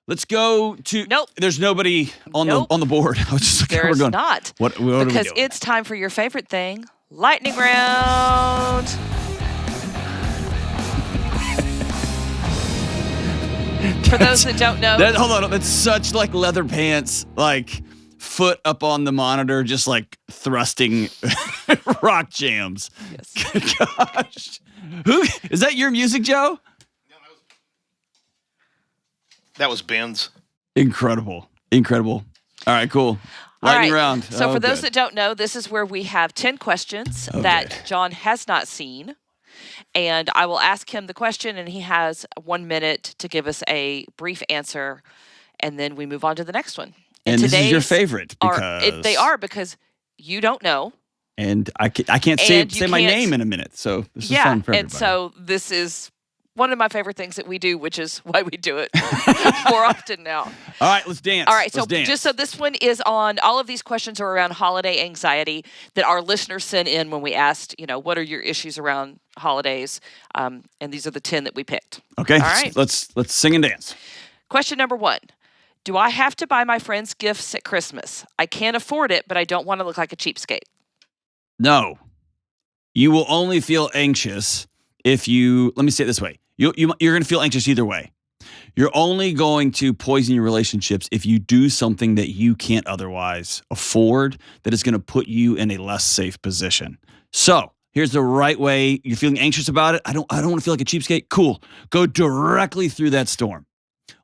Let's go to. Nope. There's nobody on the board. I was just like, There's not. What are we doing? Because it's time for your favorite thing, lightning round. For those that don't know. Hold on. That's such like leather pants, like foot up on the monitor, just like thrusting rock jams. Yes. Gosh. Who is that your music, Joe? That was Ben's. Incredible. All right, cool. Lightning round. So for those that don't know, this is where we have 10 questions that John has not seen. And I will ask him the question, and he has 1 minute to give us a brief answer, and then we move on to the next one. And this is your favorite because they are because you don't know. And I can't say my name in a minute, so this is fun for everybody. And so this is one of my favorite things that we do, which is why we do it more often now. All right, let's dance. All right, just so this one is on, all of these questions are around holiday anxiety that our listeners sent in when we asked, what are your issues around holidays? And these are the 10 that we picked. Okay, all right. Let's sing and dance. Question number 1. Do I have to buy my friends gifts at Christmas? I can't afford it, but I don't want to look like a cheapskate. No. You will only feel anxious if you, let me say it this way. You're going to feel anxious either way. You're only going to poison your relationships if you do something that you can't otherwise afford, that is going to put you in a less safe position. So here's the right way. You're feeling anxious about it. I don't want to feel like a cheapskate. Cool. Go directly through that storm.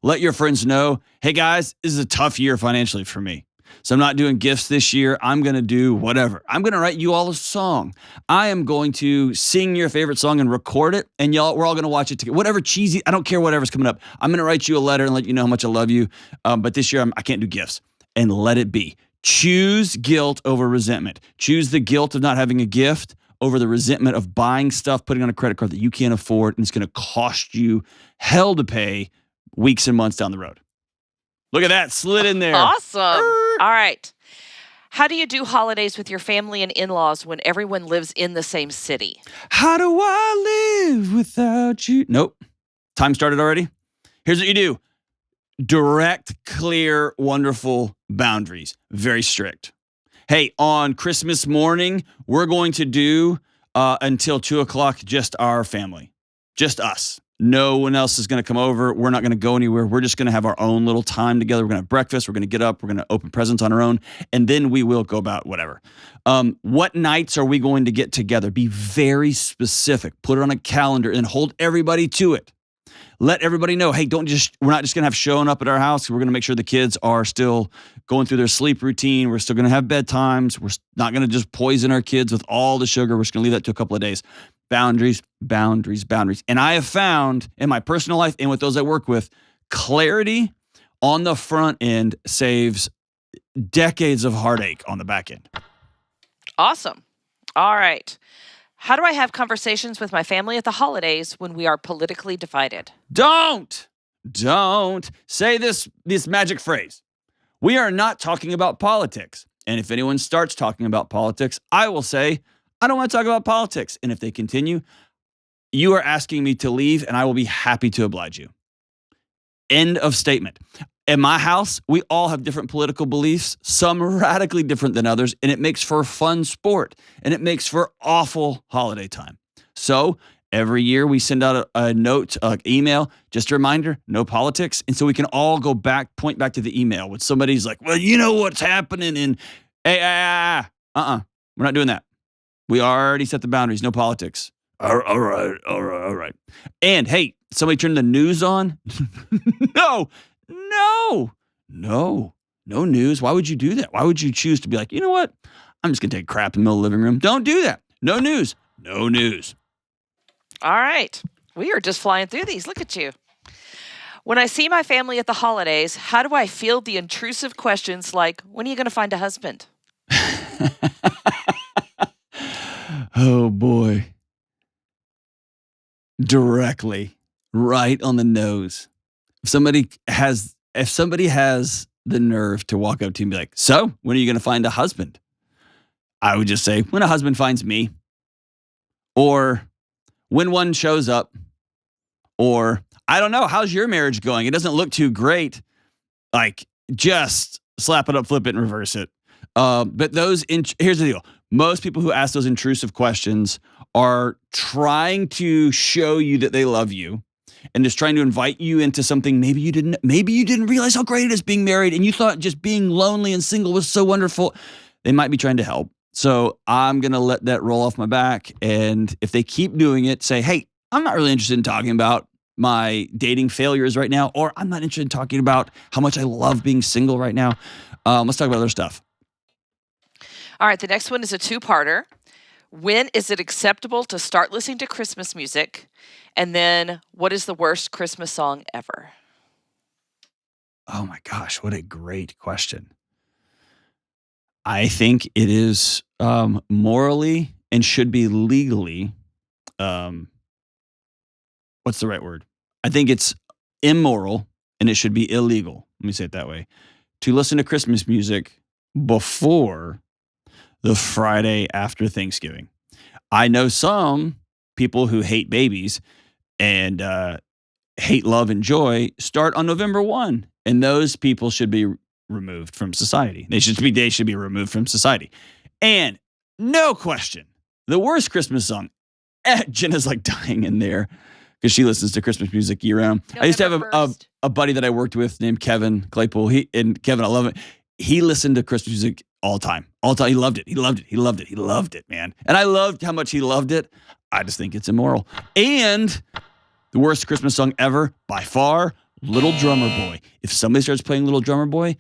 Let your friends know, hey guys, this is a tough year financially for me. So I'm not doing gifts this year. I'm going to do whatever. I'm going to write you all a song. I am going to sing your favorite song and record it. And we're all going to watch it together. Whatever cheesy, I don't care whatever's coming up. I'm going to write you a letter and let you know how much I love you. But this year I can't do gifts. And let it be. Choose guilt over resentment. Choose the guilt of not having a gift over the resentment of buying stuff, putting on a credit card that you can't afford. And it's going to cost you hell to pay weeks and months down the road. Look at that, slid in there. Awesome. All right. How do you do holidays with your family and in-laws when everyone lives in the same city? How do I live without you? Nope. Time started already? Here's what you do. Direct, clear, wonderful boundaries. Very strict. Hey, on Christmas morning, we're going to do until 2 o'clock just our family. Just us. No one else is going to come over. We're not going to go anywhere. We're just going to have our own little time together. We're going to have breakfast. We're going to get up. We're going to open presents on our own. And then we will go about whatever. What nights are we going to get together? Be very specific. Put it on a calendar and hold everybody to it. Let everybody know, hey, we're not just going to have showing up at our house. We're going to make sure the kids are still going through their sleep routine. We're still going to have bedtimes. We're not going to just poison our kids with all the sugar. We're just going to leave that to a couple of days. Boundaries, boundaries, boundaries. And I have found in my personal life and with those I work with, clarity on the front end saves decades of heartache on the back end. Awesome. All right. How do I have conversations with my family at the holidays when we are politically divided? Don't say this magic phrase. We are not talking about politics. And if anyone starts talking about politics, I will say, I don't want to talk about politics. And if they continue, you are asking me to leave and I will be happy to oblige you. End of statement. In my house, we all have different political beliefs, some radically different than others, and it makes for fun sport, and it makes for awful holiday time. So every year we send out a note, email, just a reminder, no politics. And so we can all point back to the email when somebody's like, well, you know what's happening in, we're not doing that. We already set the boundaries, no politics. All right. And hey, somebody turn the news on? No news. Why would you do that? Why would you choose to be like, you know what? I'm just going to take a crap in the middle of the living room. Don't do that. No news. No news. All right. We are just flying through these. Look at you. When I see my family at the holidays, how do I field the intrusive questions like, when are you going to find a husband? Oh, boy. Directly. Right on the nose. If somebody has the nerve to walk up to you and be like, so, when are you going to find a husband? I would just say, when a husband finds me. Or when one shows up. Or, I don't know, how's your marriage going? It doesn't look too great. Like, just slap it up, flip it, and reverse it. But here's the deal. Most people who ask those intrusive questions are trying to show you that they love you and just trying to invite you into something maybe you didn't realize how great it is being married, and you thought just being lonely and single was so wonderful. They might be trying to help. So I'm going to let that roll off my back. And if they keep doing it, say, hey, I'm not really interested in talking about my dating failures right now, or I'm not interested in talking about how much I love being single right now. Let's talk about other stuff. All right, the next one is a two-parter. When is it acceptable to start listening to Christmas music? And then, what is the worst Christmas song ever? Oh my gosh, what a great question. I think it is morally and should be legally, what's the right word? I think it's immoral and it should be illegal. Let me say it that way. To listen to Christmas music before the Friday after Thanksgiving. I know some people who hate babies and hate love and joy start on November 1, and those people should be removed from society. They should be removed from society. And no question, the worst Christmas song, Jenna's like dying in there because she listens to Christmas music year round. I used to have a buddy that I worked with named Kevin Claypool. Kevin, I love it. He listened to Christmas music all the time. He loved it, man. And I loved how much he loved it. I just think it's immoral. And the worst Christmas song ever, by far, Little Drummer Boy. If somebody starts playing Little Drummer Boy,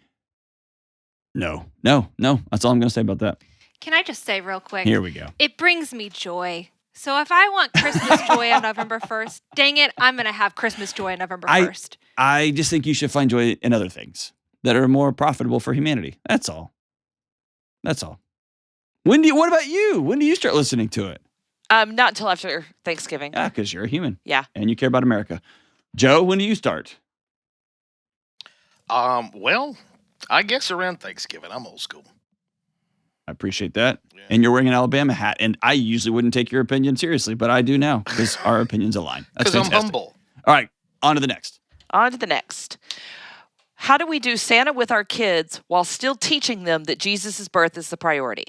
no. That's all I'm going to say about that. Can I just say real quick? Here we go. It brings me joy. So if I want Christmas joy on November 1st, dang it, I'm going to have Christmas joy on November 1st. I just think you should find joy in other things that are more profitable for humanity. That's all. What about you? When do you start listening to it? Not until after Thanksgiving. Yeah, because you're a human. Yeah. And you care about America. Joe, when do you start? Well, I guess around Thanksgiving. I'm old school. I appreciate that. Yeah. And you're wearing an Alabama hat. And I usually wouldn't take your opinion seriously, but I do now because our opinions align. Because I'm humble. All right, on to the next. How do we do Santa with our kids while still teaching them that Jesus' birth is the priority?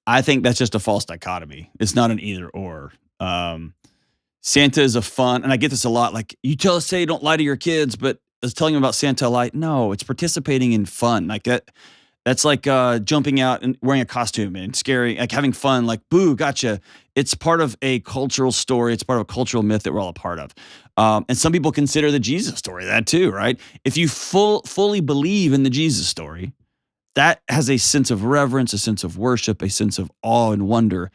I think that's just a false dichotomy. It's not an either or. Santa is a fun, and I get this a lot. Like, you tell us, say, don't lie to your kids, but is telling them about Santa a lie? No, it's participating in fun. Like that. That's like jumping out and wearing a costume and scary, like having fun, like, boo, gotcha. It's part of a cultural story. It's part of a cultural myth that we're all a part of. And some people consider the Jesus story that too, right? If you fully believe in the Jesus story, that has a sense of reverence, a sense of worship, a sense of awe and wonder.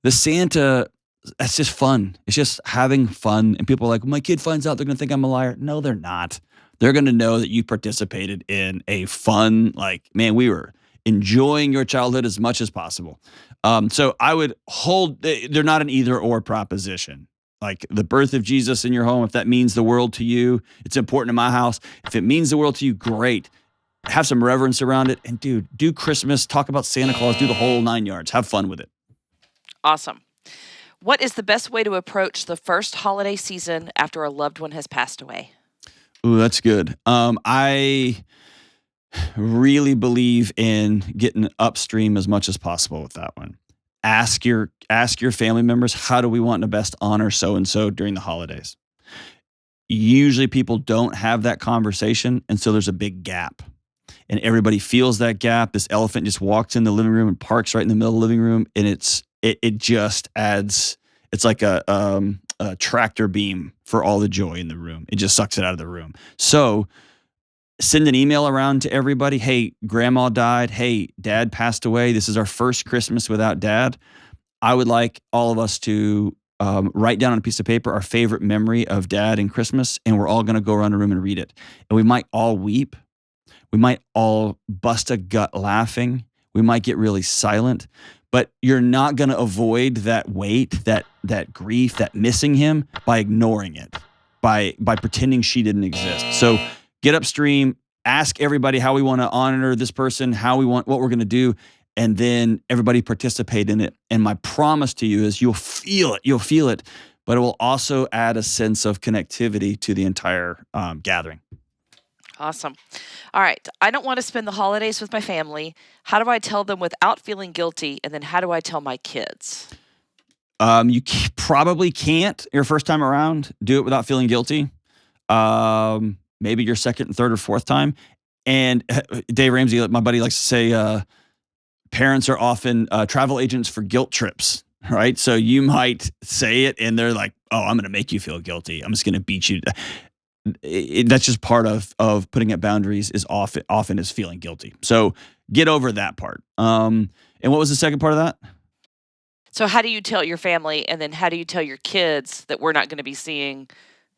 The Santa, that's just fun. It's just having fun. And people are like, when my kid finds out, they're going to think I'm a liar. No, they're not. They're going to know that you participated in a fun, like, man, we were enjoying your childhood as much as possible. So I would they're not an either or proposition. Like the birth of Jesus in your home, if that means the world to you, it's important in my house. If it means the world to you, great. Have some reverence around it. And dude, do Christmas, talk about Santa Claus, do the whole 9 yards. Have fun with it. Awesome. What is the best way to approach the first holiday season after a loved one has passed away? Ooh, that's good. I really believe in getting upstream as much as possible with that one. Ask your family members, how do we want to best honor so-and-so during the holidays? Usually people don't have that conversation, and so there's a big gap. And everybody feels that gap. This elephant just walks in the living room and parks right in the middle of the living room, and it just adds, it's like a tractor beam for all the joy in the room. It just sucks it out of the room. So send an email around to everybody. Hey, grandma died. Hey, dad passed away. This is our first Christmas without dad. I would like all of us to write down on a piece of paper our favorite memory of dad and Christmas, and we're all going to go around the room and read it. And we might all weep. We might all bust a gut laughing. We might get really silent. But you're not going to avoid that weight, that grief, that missing him by ignoring it, by pretending she didn't exist. So get upstream, ask everybody how we want to honor this person, what we're going to do, and then everybody participate in it. And my promise to you is you'll feel it, but it will also add a sense of connectivity to the entire gathering. Awesome. All right. I don't want to spend the holidays with my family. How do I tell them without feeling guilty? And then how do I tell my kids? You probably can't your first time around do it without feeling guilty. Maybe your second and third or fourth time. And Dave Ramsey, my buddy, likes to say parents are often travel agents for guilt trips, right? So you might say it and they're like, oh, I'm going to make you feel guilty. I'm just going to beat you. That's just part of putting up boundaries is often is feeling guilty. So get over that part. And what was the second part of that? So how do you tell your family, and then how do you tell your kids that we're not going to be seeing,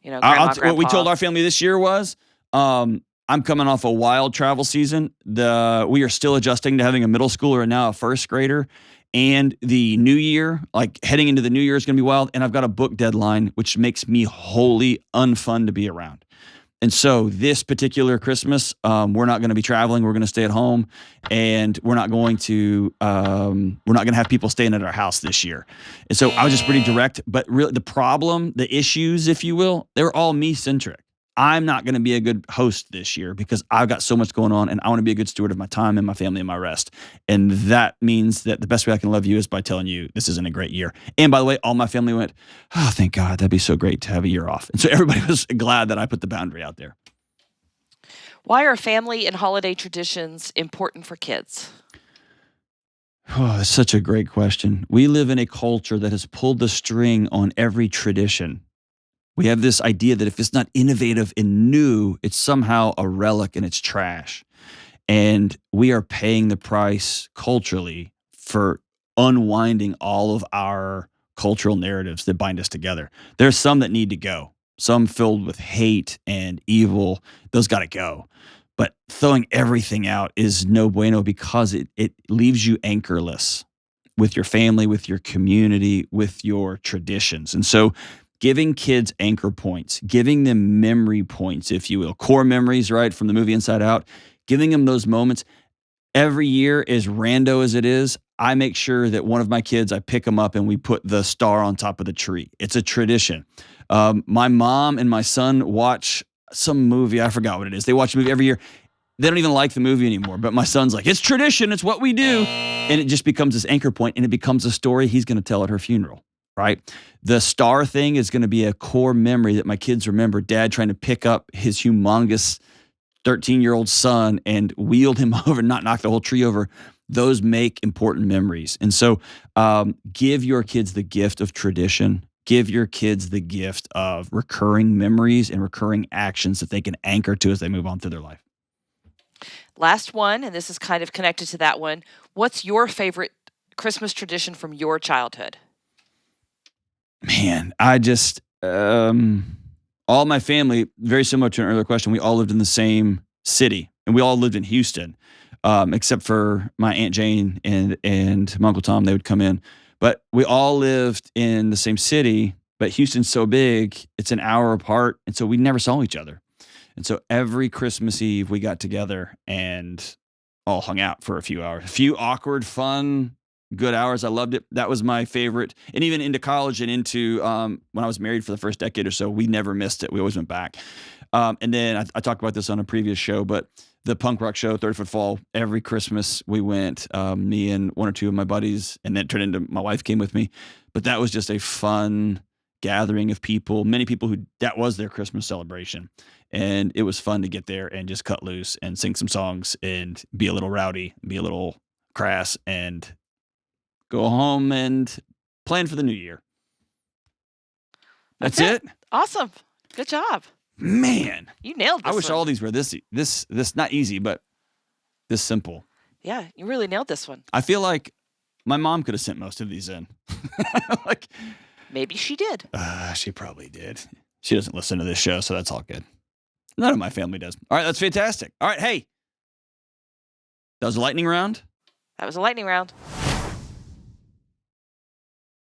grandma, grandpa? What we told our family this year was, I'm coming off a wild travel season. We are still adjusting to having a middle schooler and now a first grader. And the new year, like heading into the new year, is going to be wild. And I've got a book deadline, which makes me wholly unfun to be around. And so this particular Christmas, we're not going to be traveling. We're going to stay at home, and we're not going to have people staying at our house this year. And so I was just pretty direct. But really, the issues, if you will, they were all me centric. I'm not going to be a good host this year because I've got so much going on, and I want to be a good steward of my time and my family and my rest. And that means that the best way I can love you is by telling you this isn't a great year. And by the way, all my family went, oh, thank God, that'd be so great to have a year off. And so everybody was glad that I put the boundary out there. Why are family and holiday traditions important for kids? Oh, that's such a great question. We live in a culture that has pulled the string on every tradition. We have this idea that if it's not innovative and new, it's somehow a relic and it's trash. And we are paying the price culturally for unwinding all of our cultural narratives that bind us together. There's some that need to go, some filled with hate and evil. Those got to go. But throwing everything out is no bueno because it leaves you anchorless with your family, with your community, with your traditions. And so giving kids anchor points, giving them memory points, if you will, core memories, right, from the movie Inside Out, giving them those moments. Every year, as rando as it is, I make sure that one of my kids, I pick them up and we put the star on top of the tree. It's a tradition. My mom and my son watch some movie. I forgot what it is. They watch a movie every year. They don't even like the movie anymore. But my son's like, it's tradition. It's what we do. And it just becomes this anchor point, and it becomes a story he's going to tell at her funeral. Right? The star thing is going to be a core memory that my kids remember dad trying to pick up his humongous 13-year-old son and wheeled him over, not knock the whole tree over. Those make important memories. And so give your kids the gift of tradition. Give your kids the gift of recurring memories and recurring actions that they can anchor to as they move on through their life. Last one, and this is kind of connected to that one. What's your favorite Christmas tradition from your childhood? Man, I just, all my family, very similar to an earlier question, we all lived in the same city, and we all lived in Houston, except for my Aunt Jane and my Uncle Tom. They would come in. But we all lived in the same city, but Houston's so big, it's an hour apart, and so we never saw each other. And so every Christmas Eve, we got together and all hung out for a few hours. A few awkward, fun, good hours. I loved it. That was my favorite. And even into college and into when I was married for the first decade or so, we never missed it. We always went back. And then I talked about this on a previous show, but the punk rock show, 30 Foot Fall, every Christmas we went, me and one or two of my buddies, and then it turned into my wife came with me. But that was just a fun gathering of people, many people who that was their Christmas celebration. And it was fun to get there and just cut loose and sing some songs and be a little rowdy, be a little crass, and go home and plan for the new year. That's it. Awesome. Good job. Man. You nailed this I wish one. all these were this not easy, but this simple. Yeah, you really nailed this one. I feel like my mom could have sent most of these in. Maybe she did. She probably did. She doesn't listen to this show, so that's all good. None of my family does. All right, that's fantastic. All right, hey. That was a lightning round. That was a lightning round.